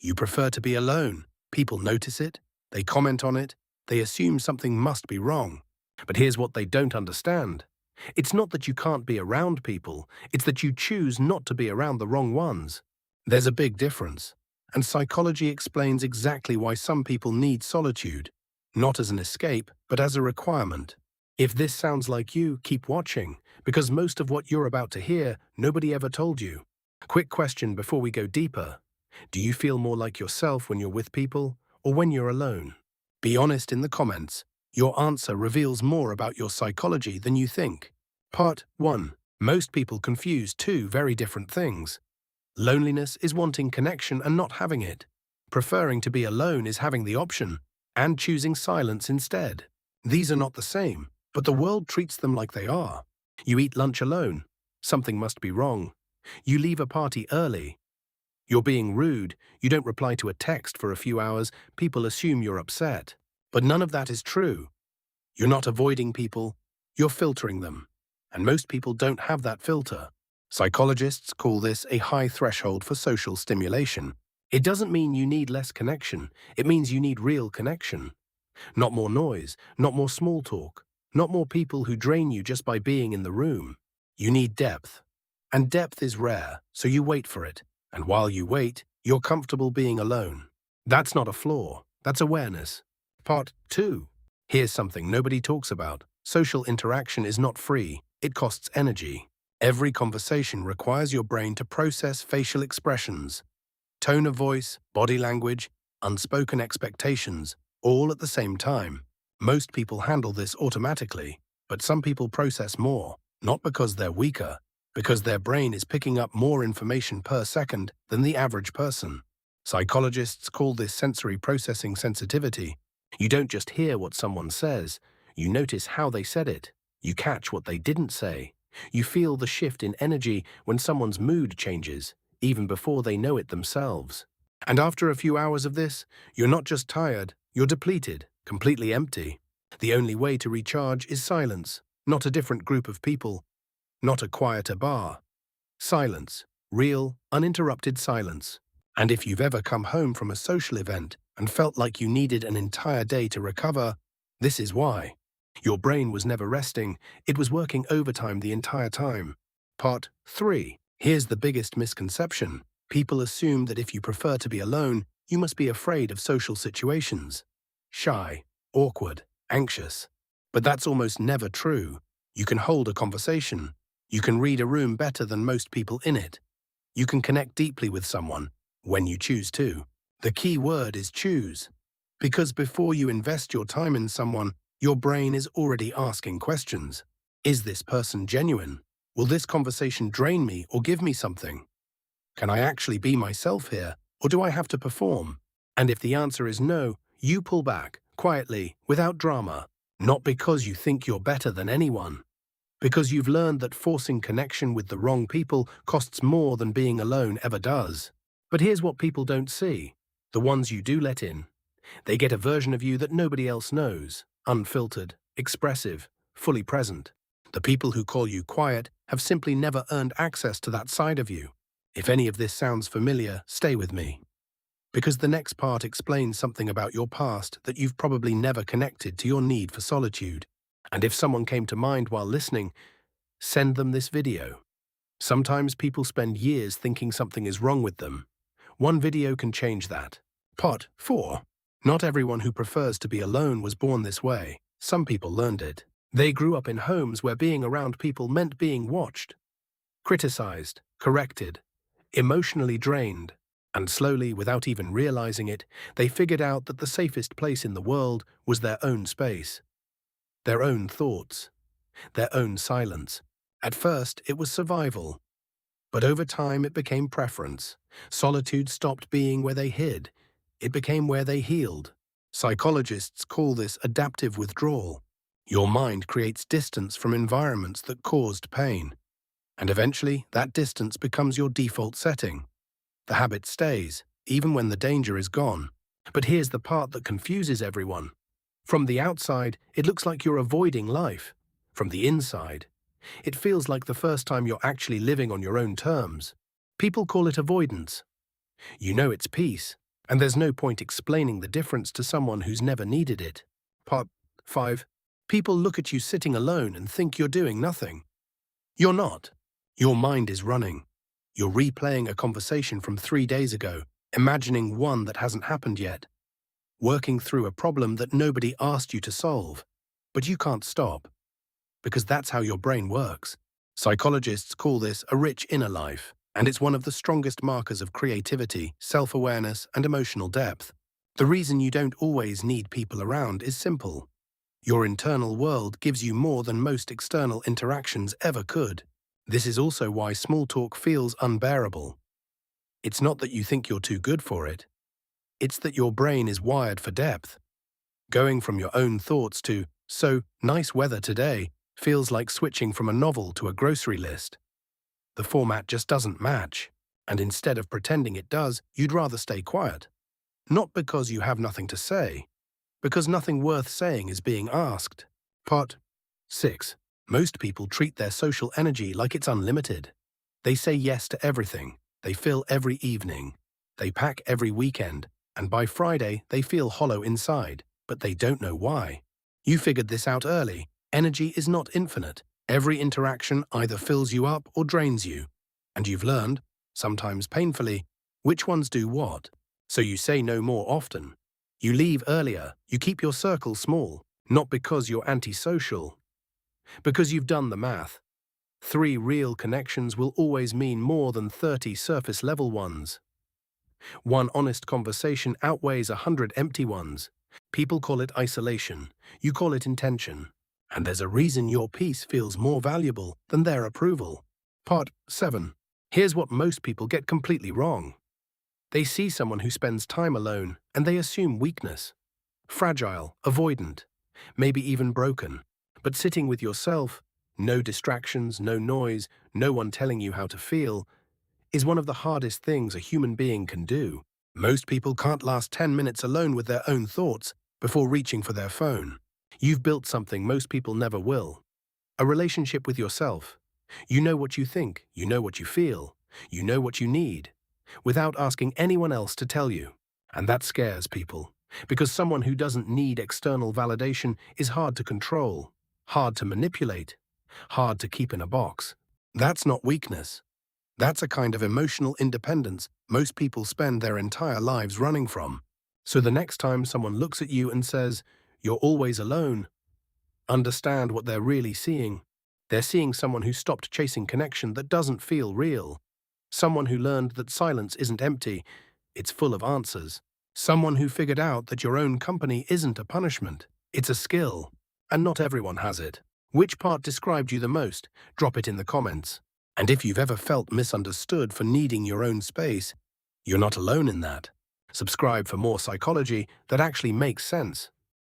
You prefer to be alone. People notice it, they comment on it, they assume something must be wrong. But here's what they don't understand. It's not that you can't be around people, it's that you choose not to be around the wrong ones. There's a big difference, and psychology explains exactly why some people need solitude, not as an escape, but as a requirement. If this sounds like you, keep watching, because most of what you're about to hear, nobody ever told you. Quick question before we go deeper. Do you feel more like yourself when you're with people, or when you're alone? Be honest in the comments. Your answer reveals more about your psychology than you think. Part 1. Most people confuse two very different things. Loneliness is wanting connection and not having it. Preferring to be alone is having the option, and choosing silence instead. These are not the same, but the world treats them like they are. You eat lunch alone. Something must be wrong. You leave a party early. You're being rude. You don't reply to a text for a few hours. People assume you're upset. But none of that is true. You're not avoiding people. You're filtering them. And most people don't have that filter. Psychologists call this a high threshold for social stimulation. It doesn't mean you need less connection. It means you need real connection. Not more noise, not more small talk, not more people who drain you just by being in the room. You need depth. And depth is rare, so you wait for it. And while you wait, you're comfortable being alone. That's not a flaw, that's awareness. Part 2. Here's something nobody talks about. Social interaction is not free, it costs energy. Every conversation requires your brain to process facial expressions, tone of voice, body language, unspoken expectations, all at the same time. Most people handle this automatically, but some people process more, not because they're weaker, because their brain is picking up more information per second than the average person. Psychologists call this sensory processing sensitivity. You don't just hear what someone says, you notice how they said it. You catch what they didn't say. You feel the shift in energy when someone's mood changes, even before they know it themselves. And after a few hours of this, you're not just tired, you're depleted, completely empty. The only way to recharge is silence, not a different group of people, not a quieter bar. Silence, real, uninterrupted silence. And if you've ever come home from a social event and felt like you needed an entire day to recover, this is why. Your brain was never resting, it was working overtime the entire time. Part 3. Here's the biggest misconception. People assume that if you prefer to be alone, you must be afraid of social situations. Shy, awkward, anxious. But that's almost never true. You can hold a conversation. You can read a room better than most people in it. You can connect deeply with someone, when you choose to. The key word is choose. Because before you invest your time in someone, your brain is already asking questions. Is this person genuine? Will this conversation drain me or give me something? Can I actually be myself here, or do I have to perform? And if the answer is no, you pull back, quietly, without drama. Not because you think you're better than anyone. Because you've learned that forcing connection with the wrong people costs more than being alone ever does. But here's what people don't see. The ones you do let in. They get a version of you that nobody else knows. Unfiltered, expressive, fully present. The people who call you quiet have simply never earned access to that side of you. If any of this sounds familiar, stay with me. Because the next part explains something about your past that you've probably never connected to your need for solitude. And if someone came to mind while listening, send them this video. Sometimes people spend years thinking something is wrong with them. One video can change that. Part 4. Not everyone who prefers to be alone was born this way. Some people learned it. They grew up in homes where being around people meant being watched, criticized, corrected, emotionally drained. And slowly, without even realizing it, they figured out that the safest place in the world was their own space. Their own thoughts. Their own silence. At first, it was survival. But over time, it became preference. Solitude stopped being where they hid. It became where they healed. Psychologists call this adaptive withdrawal. Your mind creates distance from environments that caused pain. And eventually, that distance becomes your default setting. The habit stays, even when the danger is gone. But here's the part that confuses everyone. From the outside, it looks like you're avoiding life. From the inside, it feels like the first time you're actually living on your own terms. People call it avoidance. You know it's peace, And there's no point explaining the difference to someone who's never needed it. Part 5. People look at you sitting alone and think you're doing nothing. You're not. Your mind is running. You're replaying a conversation from 3 days ago, imagining one that hasn't happened yet, working through a problem that nobody asked you to solve. But you can't stop, because that's how your brain works. Psychologists call this a rich inner life, and it's one of the strongest markers of creativity, self-awareness, and emotional depth. The reason you don't always need people around is simple. Your internal world gives you more than most external interactions ever could. This is also why small talk feels unbearable. It's not that you think you're too good for it. It's that your brain is wired for depth. Going from your own thoughts to, "So, nice weather today," feels like switching from a novel to a grocery list. The format just doesn't match, and instead of pretending it does, you'd rather stay quiet. Not because you have nothing to say, because nothing worth saying is being asked. Part 6. Most people treat their social energy like it's unlimited. They say yes to everything. They fill every evening. They pack every weekend, and by Friday they feel hollow inside, but they don't know why. You figured this out early. Energy is not infinite. Every interaction either fills you up or drains you. And you've learned, sometimes painfully, which ones do what. So you say no more often. You leave earlier. You keep your circle small. Not because you're antisocial, because you've done the math. 3 real connections will always mean more than 30 surface-level ones. 1 honest conversation outweighs 100 empty ones. People call it isolation. You call it intention. And there's a reason your peace feels more valuable than their approval. Part 7. Here's what most people get completely wrong. They see someone who spends time alone, and they assume weakness. Fragile, avoidant, maybe even broken. But sitting with yourself, no distractions, no noise, no one telling you how to feel, is one of the hardest things a human being can do. Most people can't last 10 minutes alone with their own thoughts before reaching for their phone. You've built something most people never will. A relationship with yourself. You know what you think, you know what you feel, you know what you need, without asking anyone else to tell you. And that scares people, because someone who doesn't need external validation is hard to control, hard to manipulate, hard to keep in a box. That's not weakness. That's a kind of emotional independence most people spend their entire lives running from. So the next time someone looks at you and says, "You're always alone," understand what they're really seeing. They're seeing someone who stopped chasing connection that doesn't feel real. Someone who learned that silence isn't empty, it's full of answers. Someone who figured out that your own company isn't a punishment, it's a skill. And not everyone has it. Which part described you the most? Drop it in the comments. And if you've ever felt misunderstood for needing your own space, you're not alone in that. Subscribe for more psychology that actually makes sense.